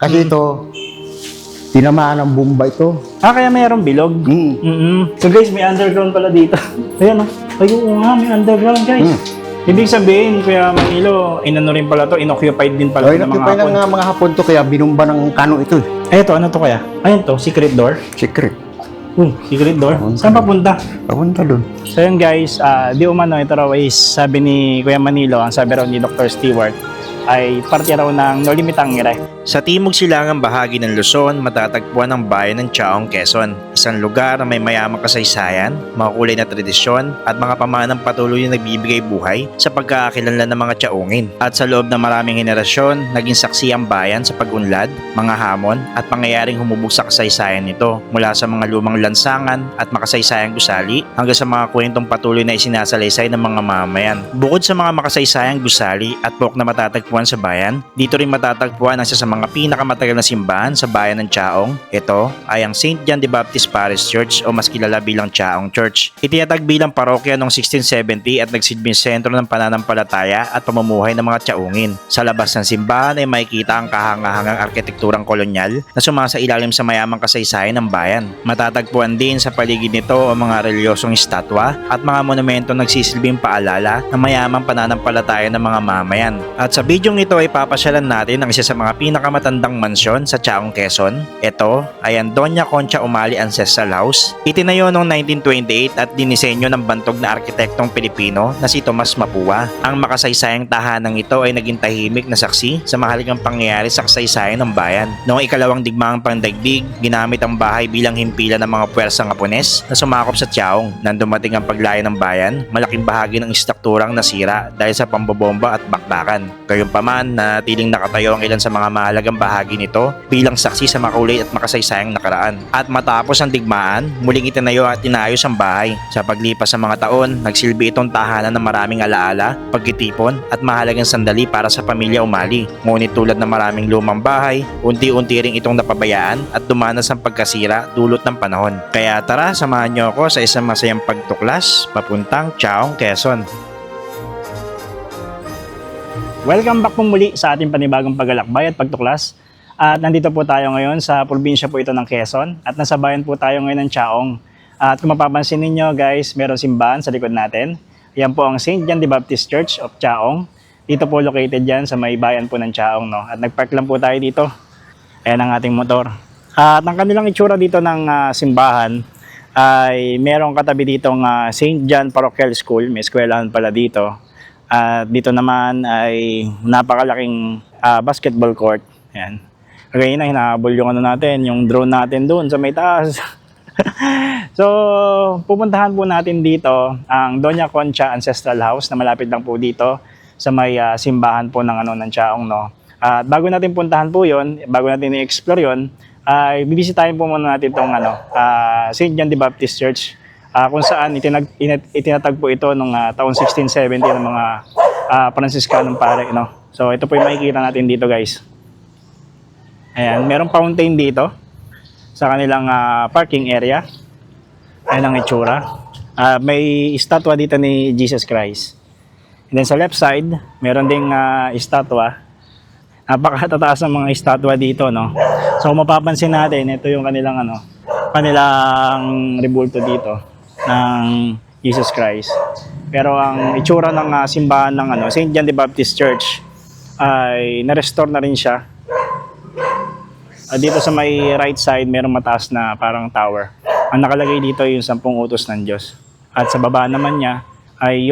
Kasi ito, tinamaan ng bomba ito. Kaya mayroong bilog. So guys, may underground pala dito. Ayan o. Oo nga, may underground guys. Ibig sabihin, Kuya Manilo, inano rin pala to, inoccupied din pala ng mga Inoccupied hapon. ng mga hapon to, kaya binumba ng kano ito. Ay, ito, ano to kaya? Ayun to, secret door. Secret. Secret door? Papunta Saan doon. papunta? Papunta doon. So yun guys, di umano, ito raw is sabi ni Kuya Manilo, ang sabi raw ni Dr. Stewart, ay parte raw ng No Limitang Ngire. Sa timog silangang bahagi ng Luzon, matatagpuan ang bayan ng Chaong, Quezon. Isang lugar na may mayamang kasaysayan, makukulay na tradisyon at mga pamanang patuloy na nagbibigay buhay sa pagkakakilanlan ng mga Chaongin. At sa loob ng maraming henerasyon, naging saksi ang bayan sa pag-unlad, mga hamon at pangyayaring humubog sa kasaysayan nito mula sa mga lumang lansangan at makasaysayang gusali hanggang sa mga kwentong patuloy na isinasalaysay ng mga mamayan. Bukod sa mga makasaysayang gusali at folk na matatagpuan sa bayan, dito rin matatagpuan ang isa sa mga pinakamatagal na simbahan sa bayan ng Chaong. Ito ay ang St. John the Baptist Parish Church o mas kilala bilang Chaong Church. Itinatag bilang parokya noong 1670 at nagsilbing sentro ng pananampalataya at pamumuhay ng mga Chaongin. Sa labas ng simbahan ay makikita ang kahangahangang arkitekturang kolonyal na sumasailalim sa mayamang kasaysayan ng bayan. Matatagpuan din sa paligid nito ang mga reliyosong estatwa at mga monumento nagsisilbing paalala ng mayamang pananampalataya ng mga mamayan. At sa bidyong ito ay papasyalan natin ang isa sa mga pinakamatandang mansyon sa Chaong, Quezon. Ito ay ang Doña Concha Umali Ancestral House. Itinayo noong 1928 at dinisenyo ng bantog na arkitektong Pilipino na si Tomas Mapua. Ang makasaysayang tahanang ito ay naging tahimik na saksi sa mahalagang pangyayari sa kasaysayan ng bayan. Noong ikalawang digmaang pangdaigdig, ginamit ang bahay bilang himpilan ng mga puwersang Hapones na sumakop sa Chaong. Nang dumating ang paglaya ng bayan, malaking bahagi ng istrukturang nasira dahil sa pambobomba at bakbakan. Gayunpaman, natiling nakatayo ang ilan sa mga mahalagang bahagi nito bilang saksi sa makulay at makasaysayang nakaraan. At matapos ang digmaan, muling itinayo at inayos ang bahay. Sa paglipas ng mga taon, nagsilbi itong tahanan ng maraming alaala, pagtitipon at mahalagang sandali para sa pamilya Umali. Ngunit tulad ng maraming lumang bahay, unti-unti ring itong napabayaan at dumanas ang pagkasira dulot ng panahon. Kaya tara, samahan niyo ako sa isang masayang pagtuklas papuntang Chaong, Quezon. Welcome back po muli sa ating panibagong paglalakbay at pagtuklas. At nandito po tayo ngayon sa probinsya po ito ng Quezon at nasa bayan po tayo ngayon ng Chaong. At kung mapapansin ninyo guys, meron simbahan sa likod natin. Yan po ang St. John the Baptist Church of Chaong. Dito po located yan sa may bayan po ng Chaong. No? At nagpark lang po tayo dito. Ayan ang ating motor. At ang kanilang itsura dito ng simbahan ay merong katabi ditong St. John Parochial School. May eskwelahan pala dito. At dito naman ay napakalaking basketball court. Ayan. Kaya na hinahabol yung ano natin, yung drone natin doon sa may taas. So, pupuntahan po natin dito ang Doña Concha Ancestral House na malapit lang po dito sa may simbahan po ng ng Chaong, no. At bago natin puntahan po 'yon, bago natin i-explore 'yon, ay bibisitahin po muna natin tong St. John the Baptist Church. Kung saan itinatag po ito noong taon 1670 ng mga Franciscanong pare, no? So ito po yung makikita natin dito guys. Ayan, merong fountain dito sa kanilang parking area. Ayan ang itsura. May estatwa dito ni Jesus Christ. And then sa left side, meron ding estatwa. Napakatataas ng mga estatwa dito, no? So kung mapapansin natin, ito yung kanilang kanilang rebulto dito ng Jesus Christ. Pero ang itsura ng simbahan ng St. John the Baptist Church ay na-restore na rin siya. Dito sa may right side, mayroong mataas na parang tower. Ang nakalagay dito yung 10 utos ng Diyos. At sa baba naman niya ay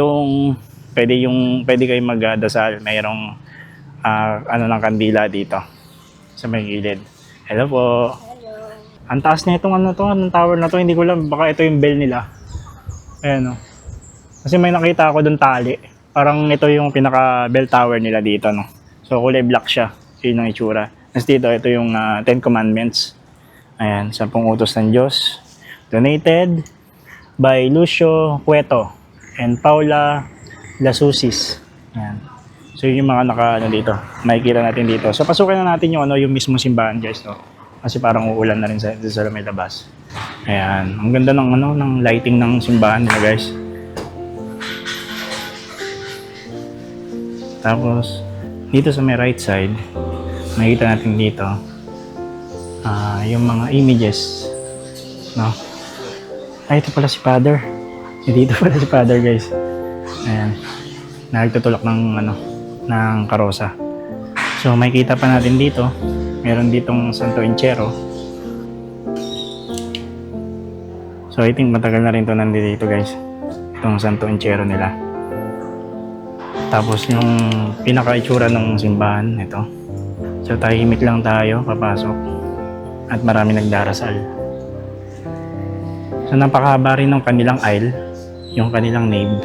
pwede kayong magdasal. Mayroong ng kandila dito sa may gilid. Hello po. Ang taas na itong anong tower na to, hindi ko lang, baka ito yung bell nila. Ayan o. Kasi may nakita ako doon tali. Parang ito yung pinaka bell tower nila dito, no. So kulay black siya. Yun ang itsura. Tapos dito, ito yung 10 Commandments. Ayan, 10 utos ng Diyos. Donated by Lucio Cueto and Paula Lasusis. Ayan. So yun yung mga dito. Makikita natin dito. So pasukin na natin yung yung mismo simbahan guys, no. Kasi parang uulan na rin sa may labas. Ayan, ang ganda ng ng lighting ng simbahan nila guys. Tapos dito sa may right side, makikita natin dito yung mga images, no? Ay, ito pala si Father. Dito pala si Father, guys. Ayan. Nagtutulak ng ng karosa. So makikita pa natin dito, meron ditong Santo Enchero. So I think matagal na rin to nandito, guys, itong Santo Enchero nila. Tapos yung pinaka-itsura ng simbahan, ito. So tahimik lang tayo papasok at marami nagdarasal. So napakahaba rin ng kanilang aisle, yung kanilang nave.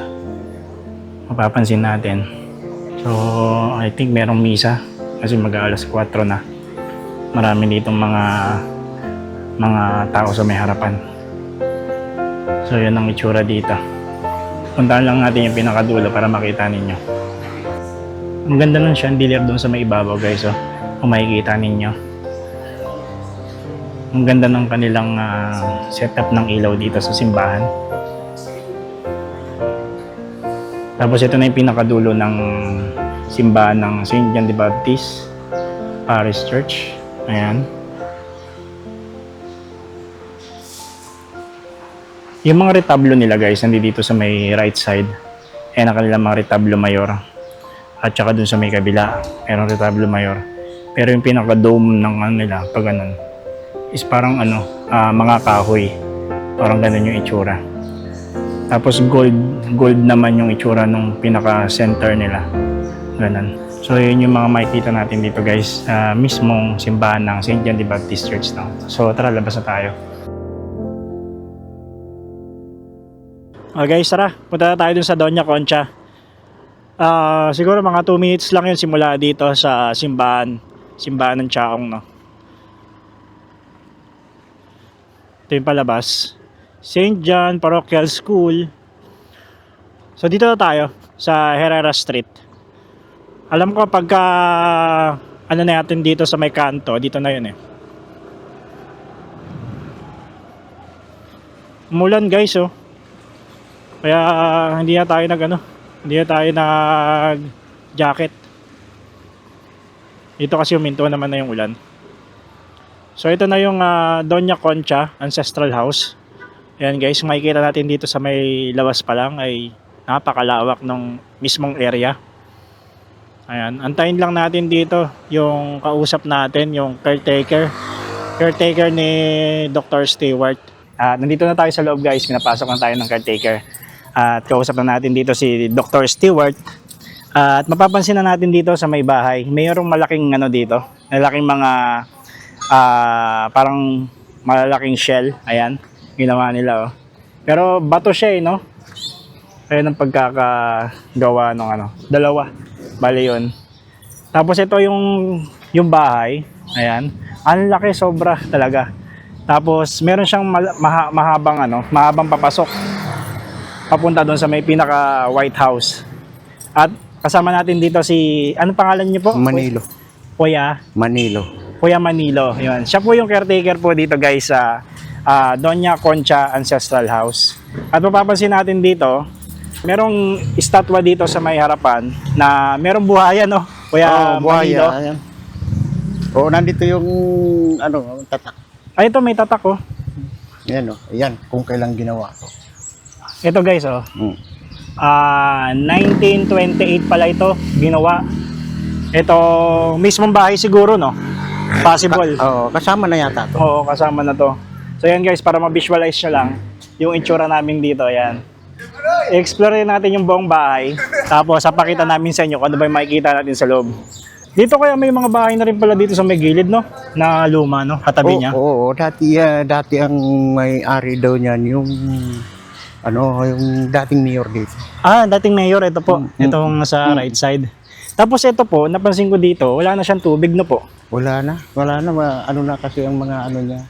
Mapapansin natin. So I think merong misa kasi mag-aalas 4 na. Marami ditong mga tao sa may harapan. So yun ang itsura dito. Puntahan lang natin yung pinakadulo para makita ninyo. Ang ganda ng chandelier doon sa may ibabaw, guys, oh. Kung makikita ninyo. Ang ganda ng kanilang setup ng ilaw dito sa simbahan. Tapos ito na yung pinakadulo ng simbahan ng St. John the Baptist Parish Church. Ayan. Yung mga retablo nila, guys, nandito sa may right side. Ayan ang kanilang mga retablo mayor. At saka dun sa may kabila, mayroong retablo mayor. Pero yung pinaka-dome ng nila, pag ganun, is parang mga kahoy. Parang ganun yung itsura. Tapos gold naman yung itsura ng pinaka-center nila. Ganun. So yun yung mga makikita natin dito, guys, mismong simbahan ng St. John the Baptist Church na. So tara, labas na tayo. Okay, guys, tara. Punta na tayo dun sa Doña Concha. Siguro mga 2 minutes lang yun simula dito sa simbahan ng Chaong, no? Ito yung palabas. St. John Parochial School. So dito na tayo sa Herrera Street. Alam ko pagka natin dito sa may kanto, dito na yun eh. Umulan, guys, oh. Kaya hindi na tayo nag jacket. Dito kasi huminto naman na yung ulan. So ito na yung Doña Concha Ancestral House. Ayan, guys, makikita natin dito sa may lawas pa lang ay napakalawak ng mismong area. Ayan, antayin lang natin dito yung kausap natin, yung caretaker ni Dr. Stewart. Nandito na tayo sa loob, guys, pinapasok na tayo ng caretaker. At kausap na natin dito si Dr. Stewart. At mapapansin na natin dito sa may bahay, mayroong malaking dito, malaking mga parang malalaking shell. Ayan, ginawa nila, oh. Pero bato siya, no? Ayan ang pagkakagawa ng dalawa. Bali yun. Tapos ito yung bahay. Ayan. Ang laki, sobra talaga. Tapos meron siyang mahabang papasok papunta doon sa may pinaka White House. At kasama natin dito si, ano pangalan niyo po? Manilo. Kuya Manilo. Yun. Siya po yung caretaker po dito, guys, sa Doña Concha Ancestral House. At mapapansin natin dito, merong estatwa dito sa may harapan na merong buhayan, no? Kuya Manilo. Ayan. Oo, nandito yung tatak. Ay, ito may tatak, oh. Ayan, oh. Ayan, kung kailang ginawa to. Ito, guys, oh. 1928 pala ito ginawa. Ito mismong bahay siguro, no? Possible. Oo, kasama na yata to. Oo, kasama na to. So yan, guys, para ma-visualize nyo lang yung itsura namin dito. Ayan. I-explore natin yung buong bahay. Tapos papakita namin sa inyo kung ano ba yung makikita natin sa loob. Dito kaya may mga bahay na rin pala dito sa may gilid, no? Na luma, no? Katabi niya. Oo, dati ang may-ari daw niyan yung yung dating mayor dito. Dating mayor, ito po. Itong sa right side. Tapos ito po, napansin ko dito, wala na siyang tubig, no po? Wala na. Na kasi ang mga niya.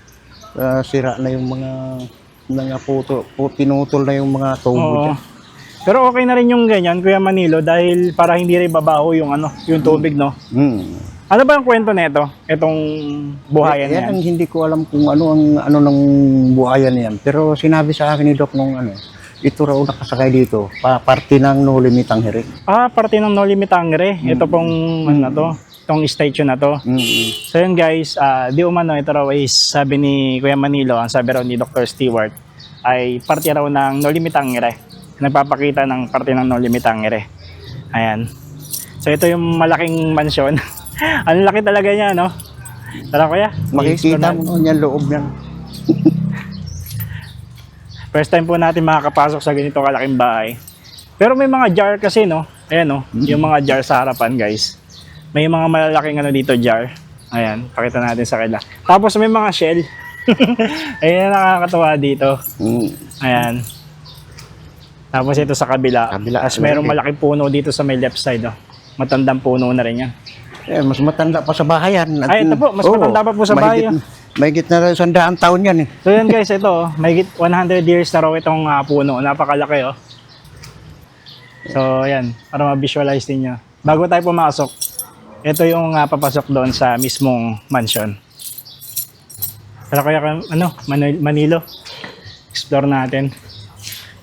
Sira na yung mga pinutol na yung mga tubo Oo. dyan. Pero okay na rin yung ganyan, Kuya Manilo, dahil para hindi rin babaho yung yung tubig, no? Ano ba ang kwento nito? Itong buhayan Yan yan? ang hindi ko alam kung ano ng buhayan yan. Pero sinabi sa akin ni Doc nung ito raw nakasakay dito, parte ng No Limit Tangere. Parte ng No Limit Tangere. Ito pong to. tong statue na to. Mm. So yun guys, di umano ito raw is sabi ni Kuya Manilo, ang sabi raw ni Dr. Stewart ay parte raw ng No Limit Tangere. Nagpapakita ng parte ng No Limit Tangere. Ayan. So ito yung malaking mansyon. Ang laki talaga niya, no? Tara kuya. Makikita mo yan loob yan. First time po natin makakapasok sa ganito kalaking bahay. Pero may mga jar kasi, no? Ayan, no? Yung mga jar sa harapan, guys. May mga malalaking ano dito, jar. Ayan, pakita natin sa kanila. Tapos may mga shell. Ayan, nakakatawa dito. Mm. Ayan. Tapos ito sa kabila. Tapos mayroong malaking puno dito sa may left side, oh. Matandang puno na rin yan. Eh, mas matanda pa sa bahay yan. Ay, ito po, mas matanda pa po sa bahay. Mahigit na rin 100 taon yan eh. So yan guys, ito, mahigit 100 years na raw itong puno. Napakalaki, oh. So yan, para ma-visualize niyo. Bago tayo pumasok, ito yung papasok doon sa mismong mansion. Tara kaya, Manilo. Explore natin.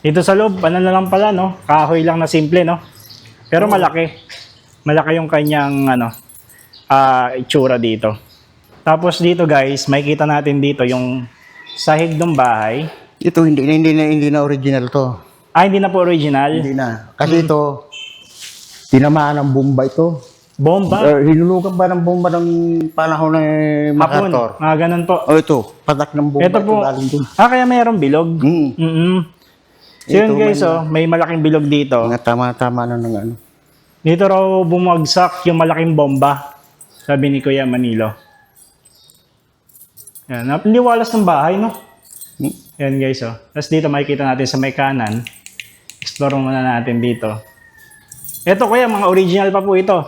Dito sa loob, ano na lang pala, no? Kahoy lang na simple, no? Pero malaki. Malaki yung kanyang, itsura dito. Tapos dito guys, makikita natin dito yung sahig ng bahay. Ito hindi na original to. Hindi na po original. Hindi na. Kasi ito tinamaan ng bomba ito. Bomba? Hinulugan ba ng bomba ng panahon ng Hapon. MacArthur? Ganun po. Ito, patak ng bomba Ito po. galing dun. Kaya mayroong bilog. So yun Ito, guys, may malaking bilog dito. Mga tama-tama na ng ano. Dito raw bumagsak yung malaking bomba. Sabi ni Kuya Manilo. Yan, liwalas ng bahay, no? Yan guys, oh. Tapos dito makikita natin sa may kanan. Explore muna natin dito. Ito kuya, mga original pa po ito.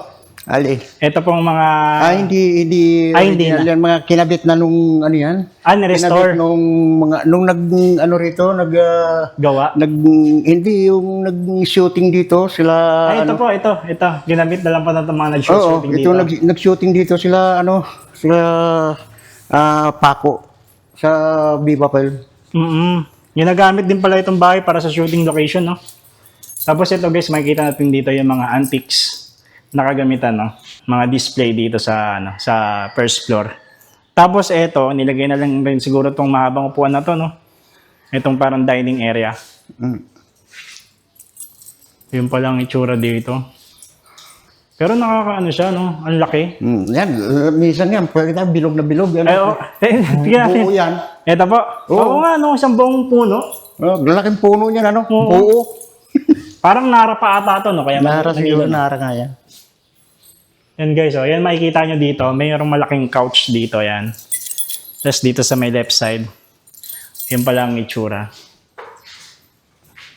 Ali. Ito pong mga... hindi hindi original na. yan. Mga kinabit na nung ano yan. Ni-restore. Kinabit nung Gawa. hindi yung nag-shooting dito sila. Ito po, ito. Ginamit na lang po ng mga nag-shooting dito. Nag-shooting dito sila, Paco sa Viva Pel. Ginagamit din pala itong bahay para sa shooting location, no? Tapos ito guys, makikita natin dito yung mga antiques na kagamitan, no? Mga display dito sa sa first floor. Tapos ito, nilagay na lang rin siguro itong mahabang upuan na to, no? Itong parang dining area. Yun palang itsura dito. Pero nakakaano siya, no? Ang laki. Yan, minsan yan, pwede tayo bilog na bilog. Tingnan natin. Buo yan. Ito po. Oo nga, no? Isang buong puno. Lalaking puno niyan, Oo. Buo. Parang nara pa ata ito, no? Kaya Nara siguro, nara nga yan. Yan guys, yan makikita nyo dito. Mayroong malaking couch dito, yan. Tapos dito sa may left side. Yun pala ang itsura.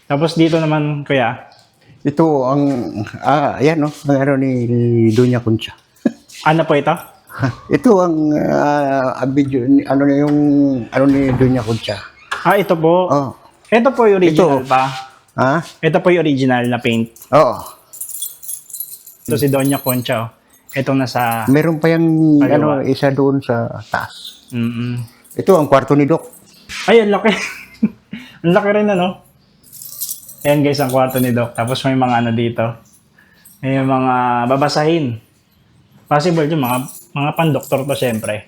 Tapos dito naman, kuya. Ito ang, ayan no, ang ni Dunya Concha. Ano po ito? Ito ang video, ni Dunya Concha. Ito po. Oh. Ito po yung original Ito. pa. Ha? Ito po yung original na paint. Oo. Ito si Doña Concha. Oh. Itong nasa... Meron pa yung Kaliwa. isa doon sa taas. Ito ang kwarto ni Doc. Ay, ang laki. Ang laki rin, ano? Ayan guys, ang kwarto ni Doc. Tapos may mga ano dito. May mga babasahin. Possible yung mga pan-doktor to, syempre.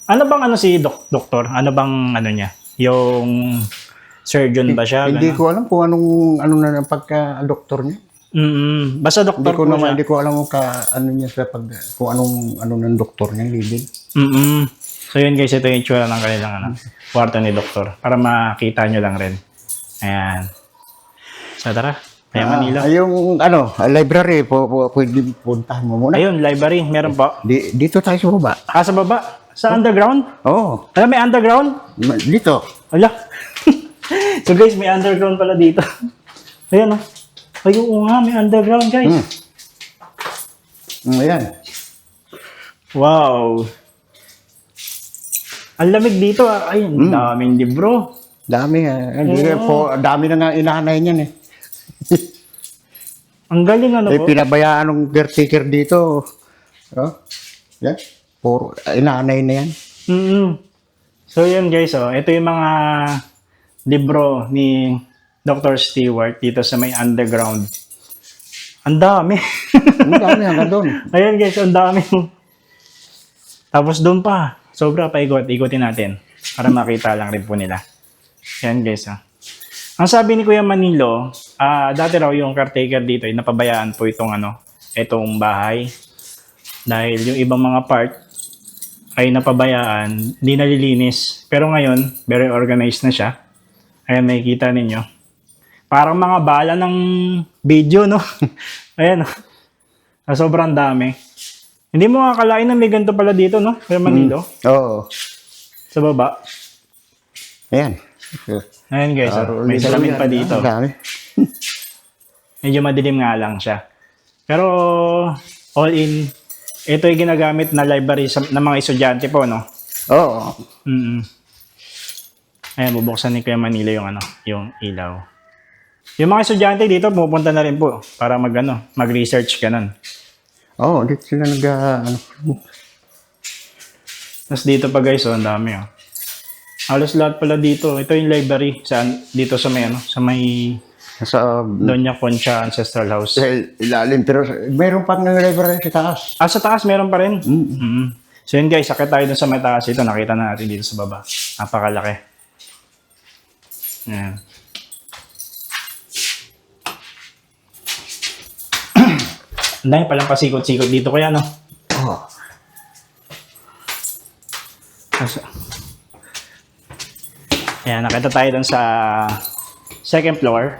Ano bang si doktor? Ano bang ano niya? Yung surgeon ba siya? Hindi ko alam kung ano na pagka-doktor niya. Basta doktor po siya. Hindi ko alam kung anong ng doktor niya, level. So yun guys, ito yung itsura ng kanilang kwarto ni doktor. Para makita nyo lang rin. Ayan. So tara, kaya Manila. Yung library, pwede puntahan mo muna. Ayun, library, meron po. Dito tayo sa baba. Sa baba? Sa underground? Oo. May underground? Dito. Ala. So guys, may underground pala dito. Ayan o. Oo nga, may underground guys. Ayan. Wow. Ang lamig dito. Ay, ang daming libro. Dami dami na nga inaanay niyan eh. Ang galing po. Pinabayaan ng caretaker dito. Yan. Puro inaanay na yan. So yun guys, ito yung mga libro ni Dr. Stewart dito sa may underground Ang dami. Ang dami hanggang doon. Ayan guys, ang dami. Tapos doon pa. Sobra pa ikutin natin. Para makita lang rin po nila. Ayan guys. Ang sabi ni Kuya Manilo, dati raw yung caretaker dito ay napabayaan po itong bahay. Dahil yung ibang mga part ay napabayaan, hindi nalilinis. Pero ngayon, very organized na siya. Ayan, makikita ninyo. Parang mga bala ng video, no? Ayan, sobrang dami. Hindi mo akalain na may ganito pala dito, no? Kuya Manilo, Oo. sa baba. Ayan. Ayan guys, may salamin pa dito. Ang dami. Medyo madilim nga lang siya. Pero all in, ito yung ginagamit na library ng mga estudyante po, no? Oo. Mm. Ayan, bubuksan ni Kuya Manila yung ilaw. Yung mga estudyante dito, pupunta na rin po para mag-research ganun. Oo, dito sila Tapos dito pa guys, ang dami Halos lahat pala dito. Ito yung library dito sa may sa Doña Concha Ancestral House. ilalim. Pero mayroon pang library sa taas. Sa taas meron pa rin. So yun guys, sakit tayo dun sa may taas ito. Nakita na natin dito sa baba. Napakalaki. Ayan. Ang dami palang pasikot-sikot dito kaya Oo. Ayan, nakita tayo dun sa second floor.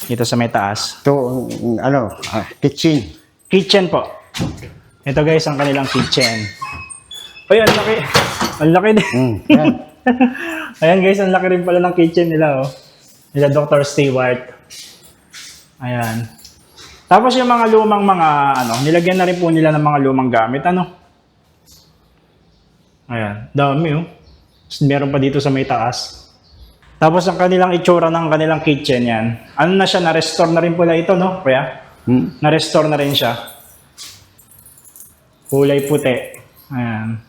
Dito sa may taas. Ito, kitchen. Kitchen po. Ito guys, ang kanilang kitchen. Ay, ang laki. Ang laki din. Yan. Ayan guys, ang laki rin pala ng kitchen nila Nila Dr. Stewart. Ayan. Tapos yung mga lumang nilagyan na rin po nila ng mga lumang gamit, Ayan, dami Meron pa dito sa may taas. Tapos ang kanilang itsura ng kanilang kitchen yan. Na siya, na-restore na rin pala ito, no? Kuya? Na-restore na rin siya. Kulay puti. Ayan.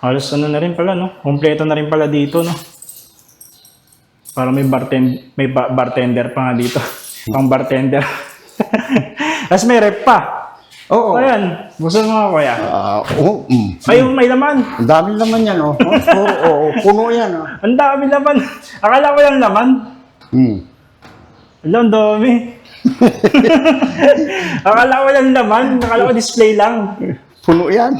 Halos na rin pala, no? Kompleto na rin pala dito, no? Para may bartender pa nga dito. Pang bartender. Tapos may rep pa. Oo. Ayan. Gusto mo nga, kuya? Oo. Ay, may laman. Ang dami naman yan, Oo, puno yan, Ang dami laman. Akala ko yung laman. Ang dami. Akala ko yung laman. Akala ko display lang. Puno yan.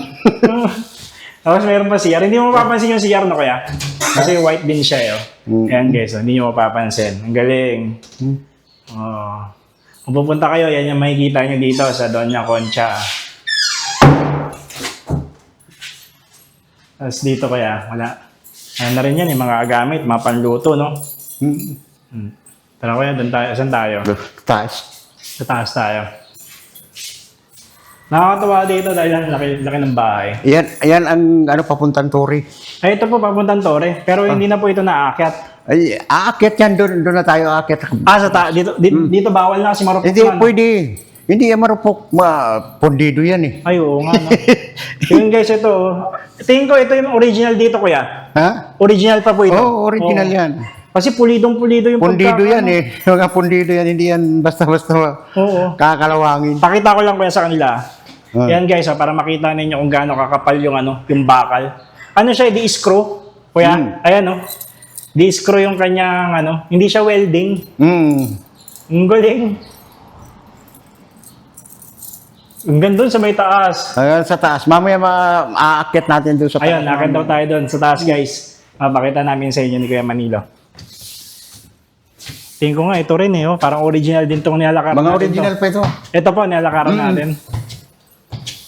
Tapos mayroon pa CR. Hindi mo mapapansin yung CR, no, kuya? Kasi white din siya, Ayan, guys. Hindi nyo mapapansin. Ang galing. Kung pupunta kayo, yan yung makikita nyo dito sa Doña Concha. Tapos dito kaya, wala. Ayan na rin yan, yung mga gamit, mga panluto, no? Tara kuya, doon tayo. Saan tayo? Taas. Sa taas tayo. Nakakatawa dito dahil ang laki ng bahay. Yan ang papuntang Tori. Ay, ito po, papuntang Torre. Pero hindi na po ito naakyat. Ay, aakyat yan. Doon na tayo aakyat. Dito bawal na kasi marupok Hindi, na. pwede. Hindi yan marupok. Pondido yan eh. Ay, oo nga. No? Yun guys, ito. Tingin ko ito yung original dito, kuya. Ha? Original pa po ito. Oo, original yan. Kasi pulidong-pulido yung Pondido yan eh. Mga pondido yan. Hindi yan basta-basta Oo. kakalawangin. Pakita ko lang kuya sa kanila. Yan guys, para makita ninyo kung gaano kakapal yung yung bakal. Ano siya, di-screw. Kuya, ayan di-screw yung kanyang hindi siya welding. Ang galing. Ang ganda sa may taas. Ayan sa taas. Mamaya aakyat natin doon sa taas. Ayun, nakita daw tayo doon sa taas guys. Mapakita namin sa inyo ni Kuya Manilo. Tingin ko nga, ito rin parang original din itong nilalakaran Mga natin. original pa ito. Ito po, nilalakaran natin.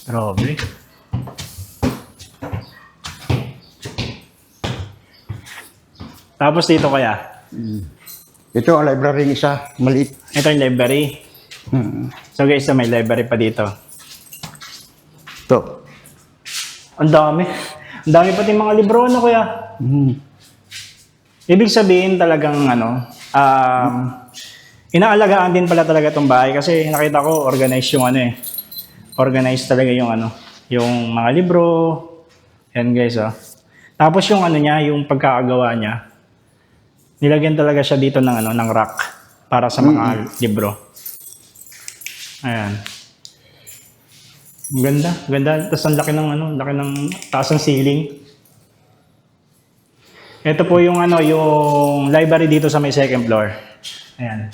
Grabe. Tapos dito kaya? Ito ang library ng isa. Maliit. Ito yung library. So guys, may library pa dito. Ito. Ang dami. Ang dami pati mga libro, kuya? Ibig sabihin talagang inaalagaan din pala talaga itong bahay kasi nakita ko organized yung organized talaga yung yung mga libro. Yan guys, Tapos yung niya, yung pagkakagawa niya, nilagyan talaga siya dito ng ng rack para sa mga libro. Ayan. Ang ganda, ganda. Tapos ang laki ng ano, laki ng taas ng ceiling. Ito po yung ano, yung library dito sa may second floor. Ayan.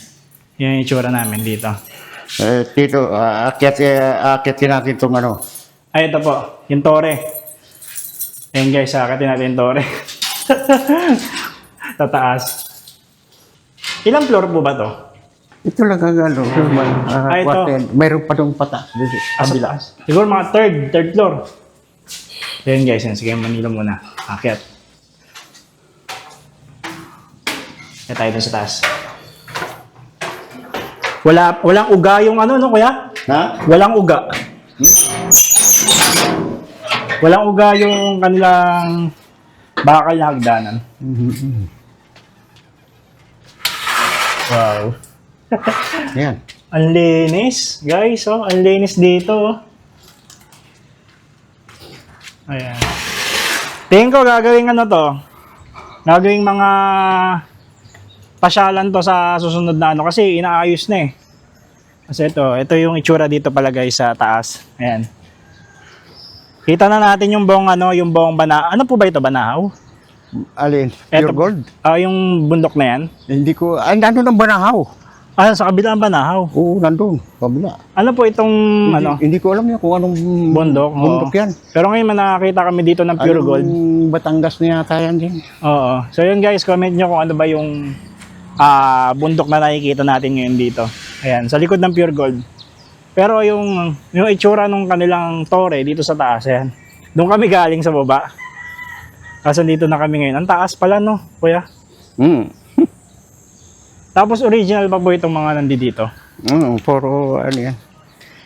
Yan yung itsura namin dito. Tito, akyatin natin itong ano. Ay, ito po, yung tore. Ayan guys, akatin natin yung tore. Tataas. Ilang floor po ba to? Ito lang ang ano. Ito. Kwarten. Mayroon pa doon pata. Kabila. Siguro mga third floor. Ayan guys, yan. Sige, Manila muna. Akyat. Kaya tayo dun sa taas. Walang uga yung ano, no, kuya? Ha? Walang uga. Walang uga yung kanilang bakal na hagdanan. Wow. Yan. Ang linis, guys. Oh, ang linis dito. Oh. Ayan. Tingin ko gagawing ano to. Gagawing mga pasyalan to sa susunod na ano kasi inaayos na eh. Kasi ito yung itsura dito pala guys sa taas. Ayan. Kita na natin yung buong ano, yung buong ano po ba ito, Banahaw? Alin? Eto, Pure gold? Yung bundok na yan. Hindi ko, nandun ang Banahaw. Sa kabila ang Banahaw. Oo, nandun. Kabila. Ano po itong ano? Hindi ko alam yan kung anong Bundok. bundok Oo. yan. Pero ngayon nakakita kami dito ng pure gold. Batangas na yata yan din. Oo. So yun guys, comment nyo kung ano ba yung bundok na nakikita natin ngayon dito. Ayan, sa likod ng pure gold. Pero yung itsura nung kanilang tore dito sa taas, ayan. Doon kami galing sa baba. Kasi dito na kami ngayon. Ang taas pala, no, kuya? Tapos original pa po itong mga nandito. Puro ano yan.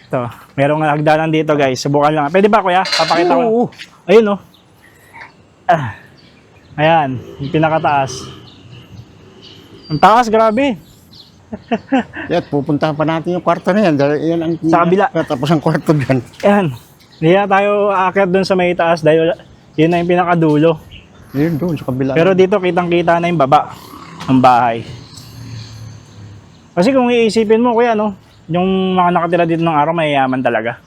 Ito, merong hagdanan dito guys. Subukan lang. Pwede ba kuya? Papakita ko. Oo. Ayun, no. Ayan, yung pinakataas. Ang taas, grabe. Yan, pupuntahan pa natin yung kwarto na yan. Dahil yan ang Sa kabila. Tapos ang kwarto dyan. Ayan. Hindi na tayo aakyat dun sa may taas dahil yun na yung pinakadulo. Yun doon sa kabila. Pero dito kitang-kita na yung baba ng bahay. Kasi kung iisipin mo, kuya, no, yung mga nakatira dito ng araw, mayayaman talaga.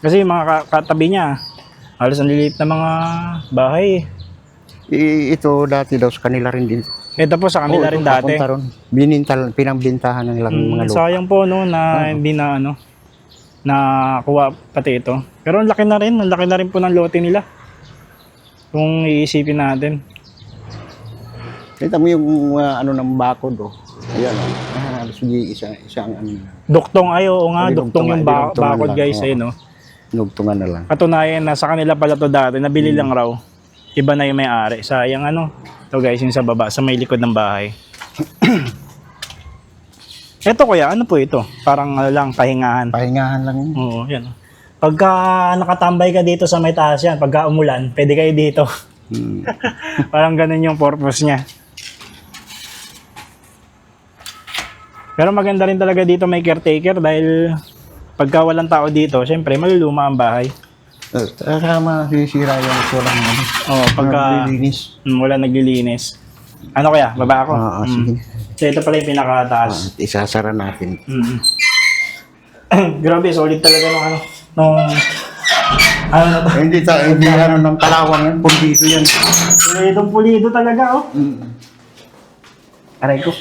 Kasi yung mga katabi niya, halos ang liliit na mga bahay. Ito dati daw sa kanila rin din. Ito po sa kanila rin dati. Pinambintahan ng ilang mga lupa. Sayang po, no, na hindi na, ano, nakuha pati ito. Pero ang laki na rin po ng lote nila. Kung iisipin natin. Kita mo yung ano ng bakod, oh. Ayan, oh. Halos isang ano. Duktong, oo nga, Ay, duktong yung dugtungan bakod lang, guys, oo. ayun, no. Nugtungan na lang. Katunayan na sa kanila pala to dati, nabili lang raw. Iba na yung may-ari. Sayang ano, ito guys, yung sa baba, sa may likod ng bahay. Eto kuya, ano po ito? Parang ano lang, pahingahan. Pahingahan lang. Oo, yan. Pagka nakatambay ka dito sa may taas yan, pagka umulan, pwede kayo dito. Parang ganun yung purpose niya. Pero maganda rin talaga dito may caretaker dahil pagka walang tao dito, syempre maluluma ang bahay. Tama, sisira yung walang ano. Oo, pagka Linis. wala naglilinis. Ano kaya? Baba ako? Sige. So ito pala yung pinakataas. Isasara natin. Grabe, solid talaga nung ano. Nung ano na to. Hindi ano ng kalawang yan, pundido yan. Pulido talaga, oh. Aray ko.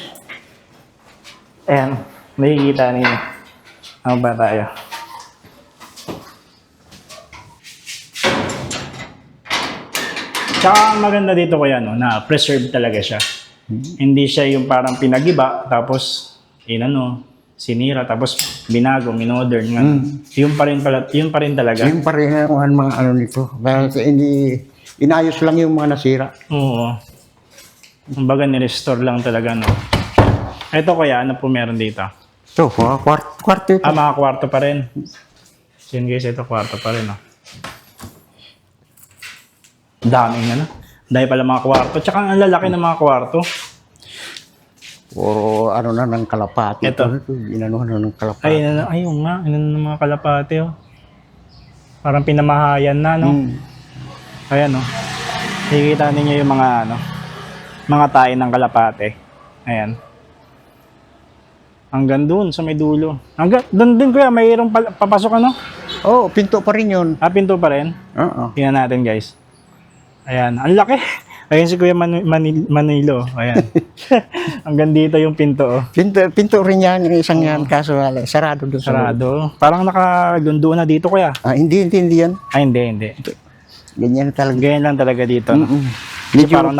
Ayan, nakikita ninyo. Ano ba tayo? Tsaka ang maganda dito kuya, no, na preserve talaga siya. Hindi siya yung parang pinagiba, tapos sinira, tapos binago, minodern. Yun pa rin talaga. Yung pa rin ang mga ano nito. Kasi hindi, inayos lang yung mga nasira. Oo. Kumbaga ni-restore lang talaga, no. Ito kuya, ano po meron dito? Ito, mga kwarto ito. Mga kwarto pa rin. So yun guys, ito kwarto pa rin, no. Daming ano. Dahil pala mga kwarto. Tsaka ang lalaki ng mga kwarto. Puro ano na ng kalapati. Ito. Inanuhan na ng kalapati. Ayun nga. Ano ng mga kalapate, oh. Parang pinamahayan na, no. Ayan, no. Nakikita ninyo yung mga, mga tayo ng kalapate. Ayan. Hanggang dun sa may dulo. Hanggang doon din kuya, mayroong papasok ano? Oh, pinto pa rin yun. Pinto pa rin. Oo. Tingnan natin guys. Ayan, ang laki. Ayan si Kuya Manilo. Ayan. Hanggang dito yung pinto. Oh. Pinto rin yan, yung isang yan, kaso wala, sarado doon sa loob. Sarado. Parang nakalundo na dito kuya. Hindi yan. Hindi. Ganyan talaga. Ganyan lang talaga dito. No? Medyo parang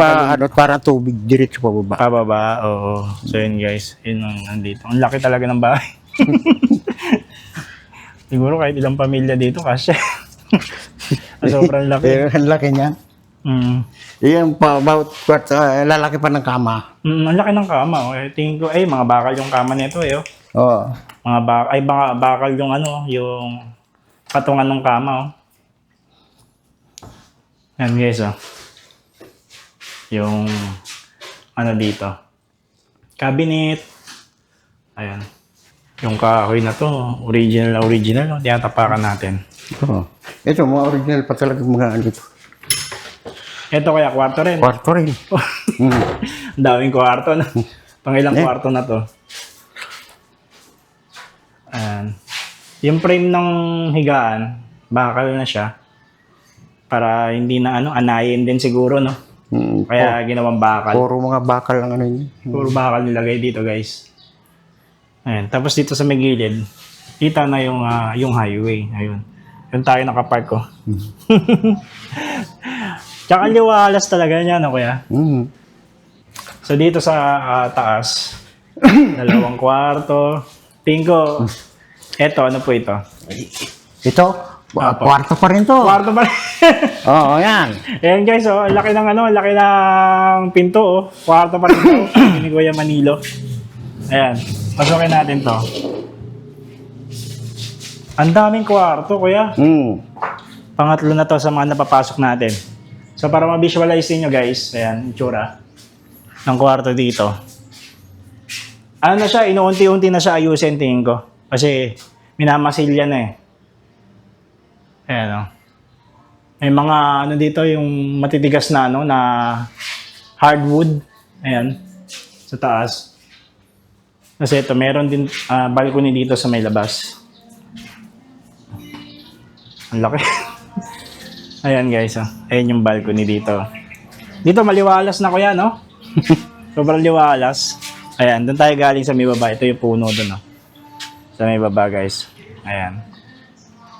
parang tubig, diretso pa baba. Pababa, oo. So yun guys, yun ang nandito. Ang laki talaga ng bahay. Siguro kahit ilang pamilya dito kasi. Sobrang laki. Ang laki niya. Yan pa, about lalaki pa ng kama. Ang laki ng kama. Oh. Tingin ko, mga bakal yung kama nito eh. Oh. Oo. Mga bakal yung ano, yung patungan ng kama. Oh. Yan guys, oh. Yung ano dito. Cabinet. Ayan. Yung kahoy na to, original, no? Tinatapakan natin. Oo. Ito, mga original pa talaga mga ano ito. Ito kaya kwarto rin. Kwarto rin. Ang daming kwarto na. Pangilang kwarto na to. Ayan. Yung frame ng higaan, bakal na siya. Para hindi na anayin din siguro, no? Kaya ginawang bakal. Puro mga bakal ang ano yun. Puro bakal nilagay dito, guys. Ayan. Tapos dito sa may gilid, kita na yung highway. Ayun. Yung tayo nakapark ko. Tsaka liwalas talaga niya, no, kuya? So dito sa taas, 2 kwarto. Tingin ko, eto, ano po ito? Ito, kwarto pa rin to. Kwarto pa rin. Oo, yan. Ayan guys, oh, laki ng laki ng pinto, oh. Kwarto pa rin to. Ni Kuya Manilo. Ayan, pasukin natin to. Ang daming kwarto, kuya. Pangatlo na to sa mga napapasok natin. So para ma-visualize niyo guys, ayan, itsura ng kwarto dito. Ano na siya, inuunti-unti na siya ayusin, tingin ko. Kasi minamasilya na eh. Ayan, oh. May mga dito, yung matitigas na na hardwood. Ayan, sa taas. Kasi ito, meron din balcony dito sa may labas. Ang laki. Ayan guys, oh. Ayan yung balcony dito. Dito maliwalas na kuya, no? Sobrang liwalas. Ayan, doon tayo galing sa may baba. Ito yung puno doon, no? Sa may baba, guys. Ayan.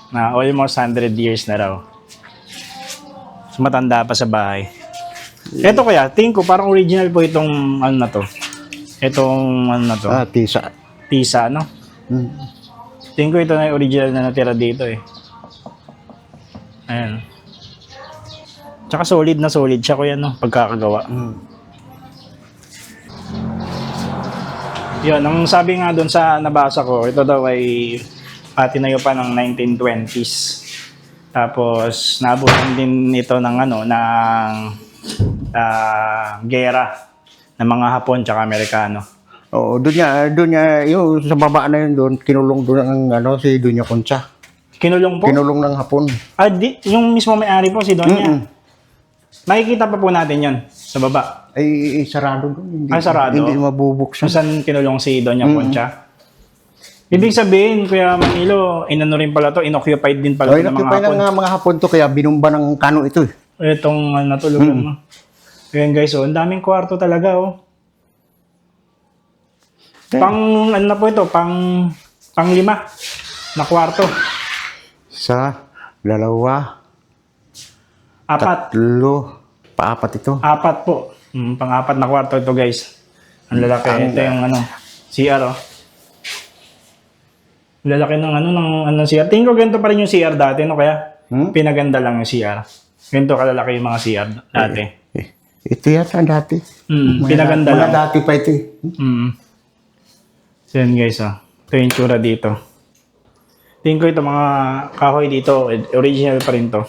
Na almost 100 years na raw. So, matanda pa sa bahay. Ito kuya, tingin ko parang original po itong ano na to. Itong ano na to. Tisa. Tisa, no? Tingin ko ito na yung original na natira dito eh. Ayan. Tsaka solid na solid siya kuya, no? Pagkakagawa. Yun, ang sabi nga doon sa nabasa ko, ito daw ay tinayo pa ng 1920s. Tapos naabutan din ito ng gera ng mga Hapon tsaka Amerikano. Oo, doon niya, yung sa baba na yun doon, kinulong doon ang si Doña Concha. Kinulong po? Kinulong ng Hapon. Yung mismo may-ari po si Doña. Makikita pa po natin yon sa baba. Ay, sarado doon. Hindi, sarado? Hindi mabubuksan. Saan kinulong si Doña Concha? Ibig sabihin, Kuya Manilo, inano rin pala to, inoccupied din pala ng mga Hapon. ng mga Hapon to, kaya binumba ng kano ito eh. Itong natulugan mo. Ayan guys, ang daming kwarto talaga, oh. Pang, ano na po ito, pang 5 na kwarto. 1, 2, 4. 3, pa-4 ito. 4 po. Pang-4 na kwarto ito guys. Ang lalaki. Ito yung CR, oh. Lalaki ng CR. Tingin ko ganito pa rin yung CR dati, no? Kaya pinaganda lang yung CR. Ganito kalalaki yung mga CR dati. Ito yata dati. Pinaganda lang. Mga dati pa ito eh. So yan guys, oh. Ito yung tsura dito. Tingin ko ito mga kahoy dito, original pa rin to.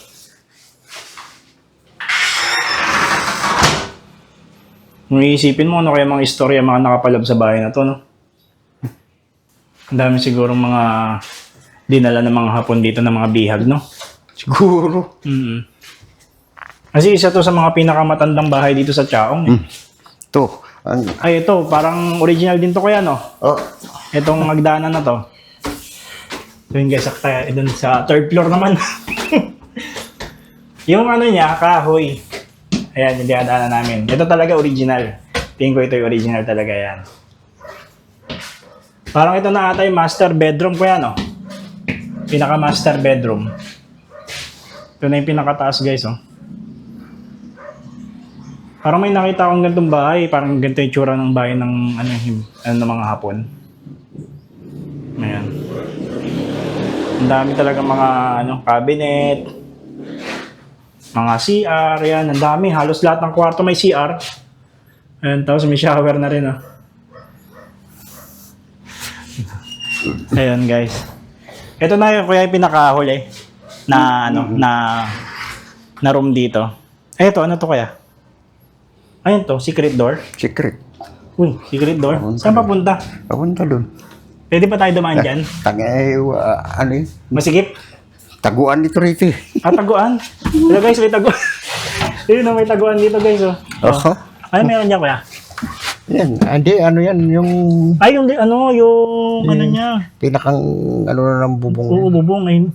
Kung iisipin mo, ano kaya mga istorya mga nakapalab sa bahay na to, no? Ang dami sigurong mga dinala ng mga Hapon dito ng mga bihag, no? Siguro. Kasi isa to sa mga pinakamatandang bahay dito sa Chaong. Eh. Ito, Ay, ito, parang original din to kuya, no? Oh, Itong magdaanan na to. So yun guys, sakta, dun sa third floor naman. Yung ano niya, kahoy. Ayan, yung dinadaanan namin. Ito talaga original. Tingin ko ito yung original talaga yan. Parang ito na ata yung master bedroom ko yan, no? Pinaka master bedroom. Ito na yung pinakataas guys, oh. Parang may nakita akong ganitong bahay. Parang ganito yung tsura ng bahay ng ng mga Hapon. Ayan. Ang dami talaga mga cabinet, mga CR, yan. Ang dami. Halos lahat ng kwarto may CR. Ayan, tapos may shower na rin, oh. Ayan guys. Ito na yung kuya yung pinakahuli na na room dito. Ay, ito, ano to kaya? Ayun to, secret door. secret. Uy, secret door. Saan papunta? Papunta doon. Pwede pa tayo dumaan dyan? Ano yun? Masigip? Taguan dito rito eh. Taguan. Ito guys, may taguan. Yun may taguan dito guys. Oh. Oho. Ano meron niya kuya? Yan. Hindi, ano yan, yung Ay, yung ano niya. pinakang ano na ng bubong. Oo, bubong. Ayun.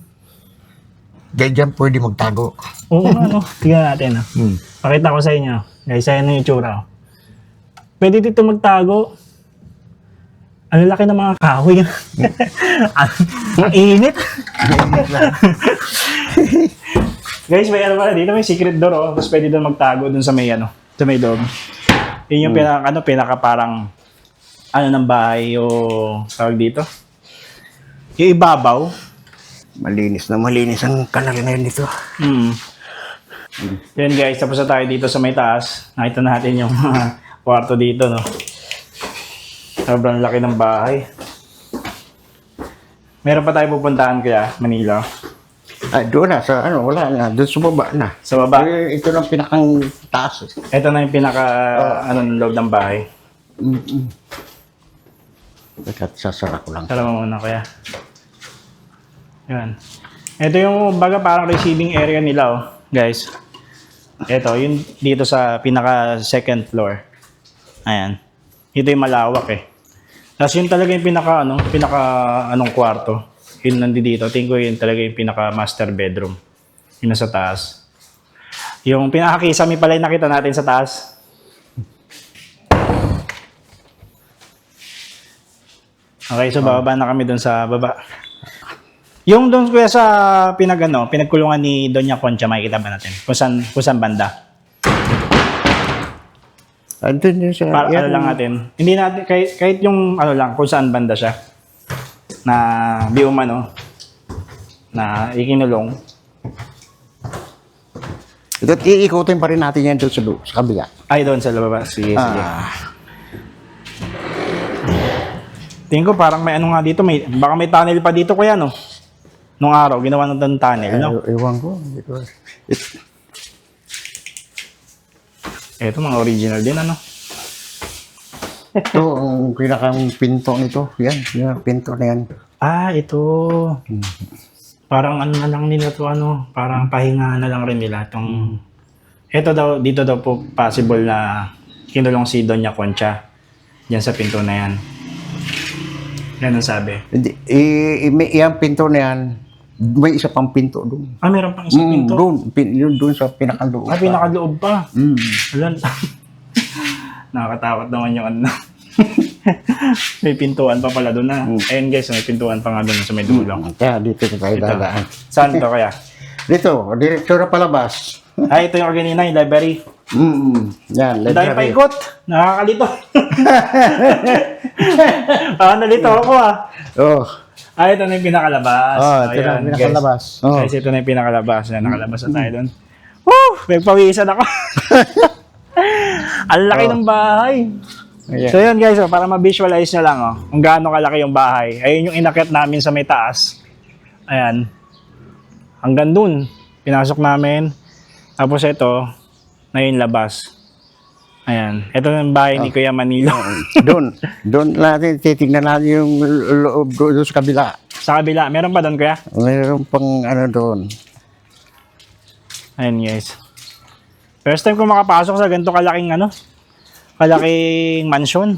Diyan pwede magtago. Oo, ano. Tingnan natin. Oh. Pakita ko sa inyo. Guys, ayan yung itsura. Pwede dito magtago. Ang laki ng mga kahoy. Ang init. Guys, may ano pala dito, may secret door, oh. Tapos pwede doon magtago doon sa may sa may loob. Yun yung pinaka parang ng bahay o tawag dito. Yung ibabaw. Malinis ang kanal na yun dito. Yan guys, tapos na tayo dito sa may taas. Nakita natin yung mga kwarto dito, no. Sobrang laki ng bahay. Meron pa tayo pupuntahan kaya, Manila. Ay, doon na, wala na. Doon sa baba na. Sa baba. Ito lang pinakang taas. Ito na yung pinaka, ng loob ng bahay. Teka, sasara ko lang. Tara mo muna kaya. Yan. Ito yung baga parang receiving area nila, oh, guys. Ito, yung dito sa pinaka second floor. Ayan. Ito yung malawak eh. Tapos yun talaga yung pinaka kwarto. Yun nandito. Tingin ko yun talaga yung pinaka master bedroom. Yun nasa taas. Yung pinaka-kisame pala yung nakita natin sa taas. Okay, so bababa na kami dun sa baba. Yung doon kuya sa pinagkulungan ni Doña Concha, makikita ba natin? Kung saan banda? Andun yun sa... Para lang natin. Hindi natin, kahit yung kung saan banda siya. Na biuma, no? Na ikinulong. Ito, iikutin pa rin natin yan doon sa kabila. Ay, doon sa labas. Sige, sige. Tingin ko parang may nga dito. Baka may tunnel pa dito kuya, no? Nung araw, ginawa ng tunnel, no? Ewan ko. Ito, mga original din, ano? Ito, ang pinakang pinto nito. Yan, yung pinto na yan. Ah, ito. Parang na lang nila to, parang pahinga na lang rin nila. Ito daw, dito daw po possible na kinulong si Doña Concha. Diyan sa pinto na yan. Yan ang sabi. Hindi, yung pinto na yan, may isa pang pinto doon. Ah, meron pang isang pinto? Doon sa pinakaloob. Ah, pinakaloob pa. Alam. Nakakatakot naman yung may pintuan pa pala doon na. Ayun guys, may pintuan pa nga doon sa may dulo. Kaya dito tayo dadaan. Saan to kaya? Dito, diretso na palabas. Ah, ito yung kanina, yung library. Yan, Ang dahil paikot. Nakakalito. Nalito ako Oh. Ah, ito na yung pinakalabas. Ito na yung pinakalabas. Guys, ito na yung pinakalabas. Yan, nakalabas na tayo doon. Woo! Nagpawisan ako. Ang laki ng bahay. Ayan. So yun guys, para ma-visualize nyo lang kung gaano kalaki yung bahay. Ayun yung inakyat namin sa may taas. Ayan. Hanggang dun. Pinasok namin. Tapos ito, na yung labas. Ayan. Ito yung bahay ni Kuya Manilo. Doon natin, titignan natin yung loob doon sa kabila. Sa kabila. Meron pa doon, Kuya? Mayroon pang doon. Ayan guys. First time ko makapasok sa ganito kalaking kalaking mansion.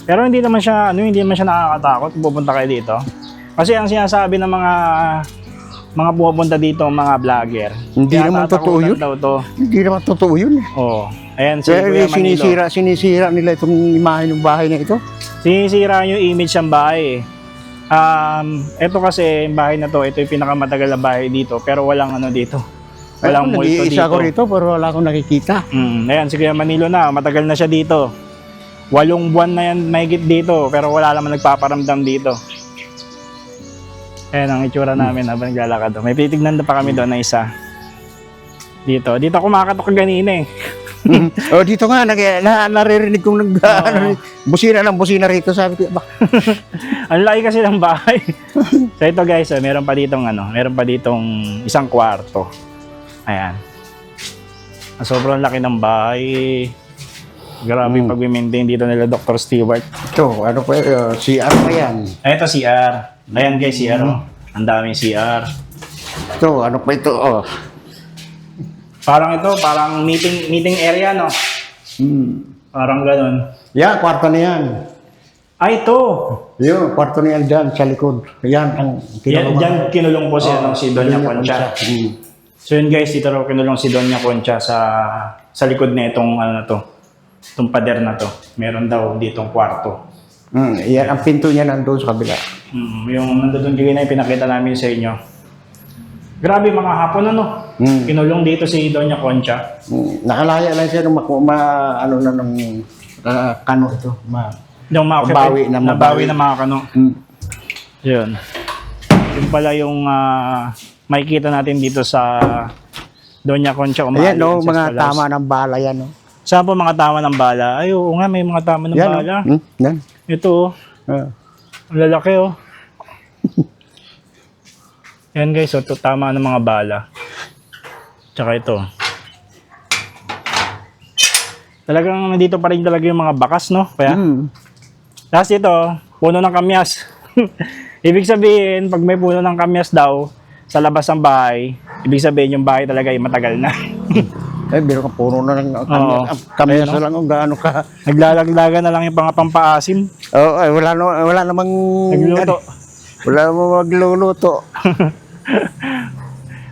Pero hindi naman siya nakakatakot kung pupunta kayo dito. Kasi ang sinasabi ng mga pumupunta dito, mga vlogger, Hindi kaya naman totoo tatakutan yun. daw to. Hindi naman totoo yun. Oo. Ayan, si Kaya Kuya Manilo. sinisira nila itong imahe ng bahay na ito. Sinisira yung image ng bahay eh. Ito kasi, yung bahay na to, ito yung pinakamatagal na bahay dito, pero walang ano dito. Walang multo Nag-iisa ko dito. rito pero wala akong nakikita. Ayan, si Kuya Manilo na, matagal na siya dito. 8 buwan na yan mahigit dito, pero wala naman nagpaparamdam dito. Ayan ang itsura namin habang naglalakad. May titignan na pa kami doon na isa. Dito ako makakatok kanina eh. Dito nga, naririnig kong busina ng busina rito. Sabi ko, Ang laki kasi ng bahay. So ito guys, meron pa ditong isang kwarto. Ayan. Sobrang laki ng bahay. Grabe yung pag-maintain dito nila Dr. Stewart. ito, ano pa, CR pa yan. Ito CR. Ayan guys, CR. Ang daming CR. Ito, ano pa ito, Parang meeting area, no? Parang ganun. Yan, kwarto na yan. Ito! Yun, kwarto na yan dyan, sa likod. Yan, ang Diyan kinulong po si Doña Concha. So yun guys, dito raw kinulong si Doña Concha sa likod na itong itong pader na to. Meron daw ditong kwarto. Yan, ang pinto niya nandun sa kabila. Yung nandun na yung pinakita namin sa inyo. Grabe mga hapon Kinulong dito si Doña Concha. Nakalaya lang siya nung kano ito. Yung Nabawi na nabawi na mga kano. Yun. Yung pala yung makikita natin dito sa Doña Concha. Ayan, mga tama ng bala yan. Saan po mga tama ng bala? Ay, oo nga, may mga tama ng Yan, bala. Yan. Ito, ang lalaki, Yan guys, ito tama ng mga bala. Tsaka ito. Talagang nandito pa rin talaga yung mga bakas, no? Kaya, tapos ito, puno ng kamyas. Ibig sabihin, pag may puno ng kamyas daw, sa labas ng bahay, ibig sabihin yung bahay talaga ay matagal na. Biro ka, puno na lang kamyas. Ayan, na lang kung gaano ka. Naglalaglagan na lang yung pampaasim. Wala namang... Nagluto. Wala namang magluluto.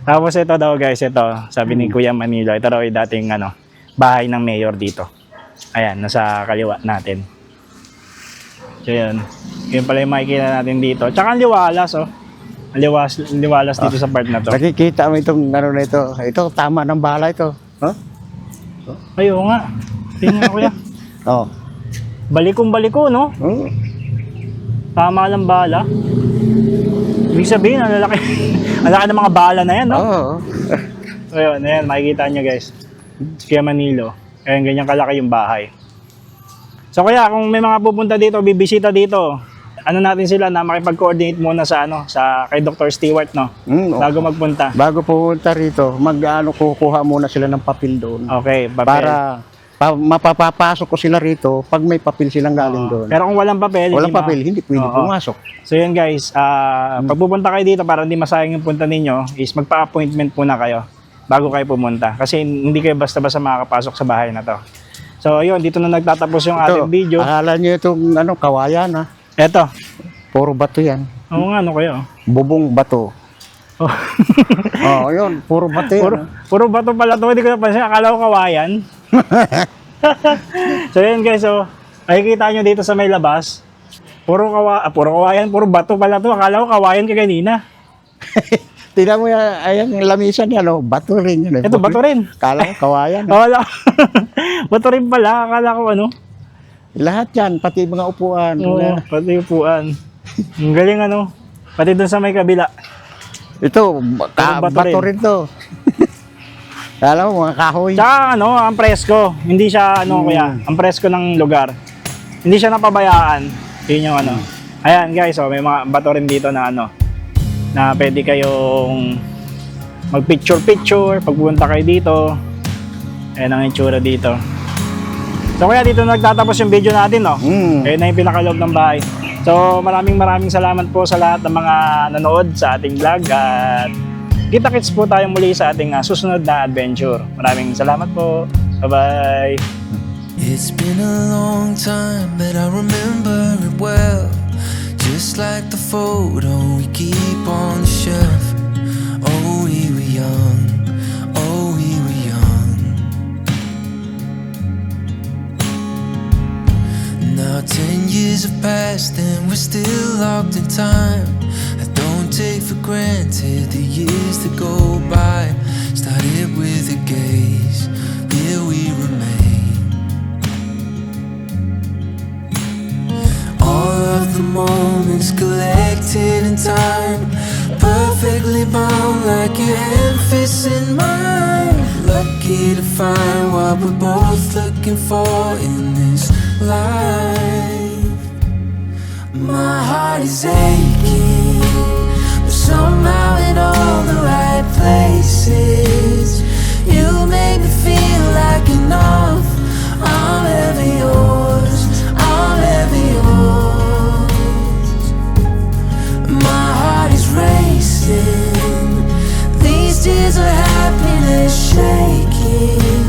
Tapos ito daw guys, ito, sabi ni Kuya Manilo, ito daw ay dating bahay ng mayor dito. Ayan, nasa kaliwa natin. So yun, yun pala yung makikita natin dito. Tsaka ang liwalas, Ang liwalas dito sa part na to. Nakikita mo itong na ito. Ito, tama ng bala ito. Ay, oo nga. Tingnan Kuya. Balikong-baliko, no? Tama lang bala. Ibig sabihin, ang lalaki. Ang laki ng mga bala na yan, no? So yun, ayan, makikita nyo guys. Kuya Manilo. Ayan, ganyan kalaki yung bahay. So kaya, kung may mga pupunta dito, bibisita dito, natin sila na makipag-coordinate muna sa kay Dr. Stewart, no? Bago magpunta. Bago pupunta rito, kukuha muna sila ng papel doon. Okay, papel. Para mapapasok ko sila rito pag may papel silang galing doon. Pero kung walang papel, hindi pwede pumasok. So yun guys, pag pupunta kayo dito para hindi masayang yung punta ninyo, is magpa-appointment muna kayo bago kayo pumunta. Kasi hindi kayo basta-basta makakapasok sa bahay na to. So yun, dito na nagtatapos yung ating video. Akala nyo itong kawayan Eto. Puro bato yan. Oo nga, kayo? Bubong bato. Yun, puro bato yan. Puro bato pala to, hindi ko napansin. Akala ko kawayan. So yun guys, makikita nyo dito sa may labas. Puro kawayan, puro bato pala to. Akala ko kawayan ka kanina. Tingnan mo yan, ayan yung lamisan yan, bato rin yan. Ito, bato rin. Akala ko kawayan. Bato rin pala, akala ko Lahat yan, pati mga upuan. Pati upuan. Ang galing pati dun sa may kabila. Ito, bato rin to. Alam mo, mga kahoy. Tsaka ang presko. Hindi siya kuya, ang presko ng lugar. Hindi siya napabayaan. Yun yung Ayan guys, may mga bato rin dito na na pwede kayong mag-picture pag pupunta kayo dito. Ayan ang itsura dito. So kaya dito nagtatapos yung video natin, Ayan na yung pinakaloob ng bahay. So maraming salamat po sa lahat ng mga nanood sa ating vlog at kita-kits po tayo muli sa ating susunod na adventure. Maraming salamat po. Bye-bye! It's been a long time, but I remember it well. Just like the photo we keep on the shelf. Oh, we were young, oh, we were young. Now 10 years have passed and we're still locked in time. I don't take for granted the years that go by. Started with a gaze, here we remain. All of the moments collected in time, perfectly bound like your hand fits in mine. Lucky to find what we're both looking for in this life. My heart is aching, but somehow in all the right places. You make me feel like enough. I'm ever yours, I'm ever yours. My heart is racing, these tears of happiness shaking.